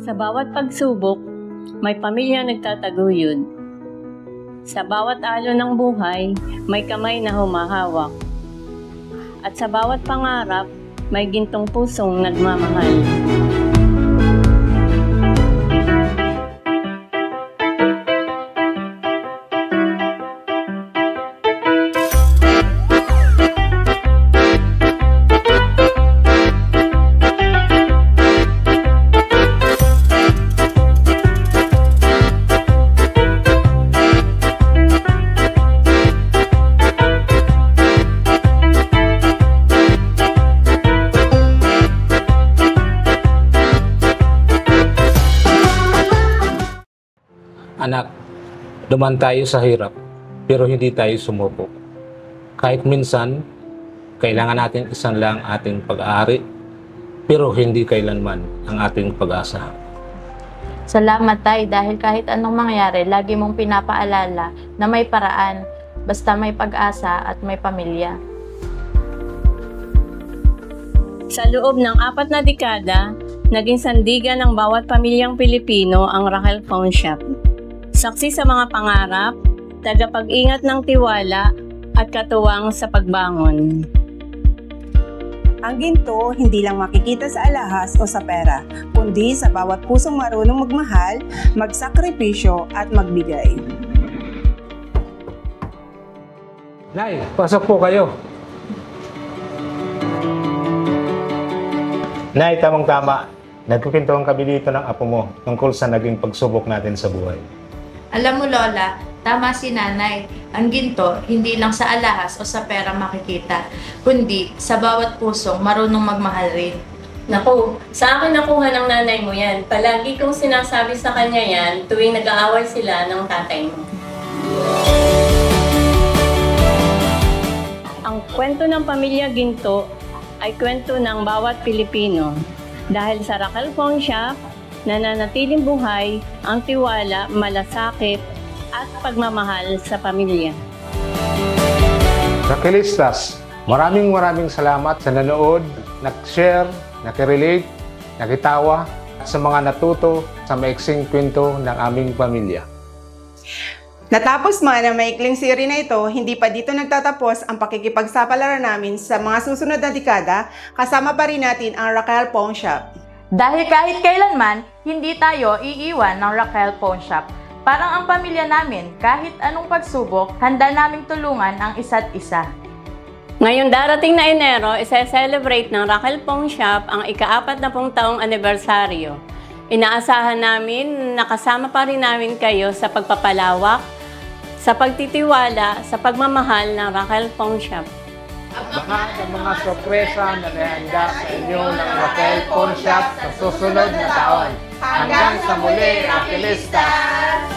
Sa bawat pagsubok, may pamilya nagtataguyod. Sa bawat alon ng buhay, may kamay na humahawak. At sa bawat pangarap, may gintong pusong nagmamahal. Anak, duman tayo sa hirap, pero hindi tayo sumuko. Kahit minsan, kailangan natin isan lang ating pag-aari, pero hindi kailanman ang ating pag-asa. Salamat, Tay, dahil kahit anong mangyari, lagi mong pinapaalala na may paraan, basta may pag-asa at may pamilya. Sa loob ng 4 na dekada, naging sandigan ng bawat pamilyang Pilipino ang Raquel Pawn Shop. Saksi sa mga pangarap, tagapag-ingat ng tiwala at katuwang sa pagbangon. Ang ginto hindi lang makikita sa alahas o sa pera, kundi sa bawat pusong marunong magmahal, magsakripisyo at magbigay. Nay, pasok po kayo. Nay, tamang-tama. Nagkukintuhan kami dito ng apo mo tungkol sa naging pagsubok natin sa buhay. Alam mo, Lola, tama si Nanay. Ang ginto, hindi lang sa alahas o sa pera makikita, kundi sa bawat pusong marunong magmahal rin. Naku, sa akin nakuha ng nanay mo yan. Palagi kong sinasabi sa kanya yan tuwing nag-aaway sila ng tatay mo. Ang kwento ng pamilya Ginto ay kwento ng bawat Pilipino. Dahil sa Raquel Pawn Shop, nananatiling buhay ang tiwala, malasakit at pagmamahal sa pamilya. Raquelistas, maraming salamat sa nanood, nag-share, nakirelate, nakitawa, at sa mga natuto sa maiksing kwento ng aming pamilya. Natapos man ang maikling series na ito, hindi pa dito nagtatapos ang pakikipagsapalaran namin sa mga susunod na dekada, kasama pa rin natin ang Raquel Pawn Shop. Dahil kahit kailanman, hindi tayo iiwan ng Raquel Pawn Shop. Parang ang pamilya namin, kahit anong pagsubok, handa naming tulungan ang isa't isa. Ngayong darating na Enero, isa-celebrate ng Raquel Pawn Shop ang ika-40 taong anibersaryo. Inaasahan namin na kasama pa rin namin kayo sa pagpapalawak, sa pagtitiwala, sa pagmamahal ng Raquel Pawn Shop. Abangan ang mga sorpresa na nahanda sa inyo ng Raquel Pawn Shop sa susunod na taon. Hanggang sa muli, Raquelistas!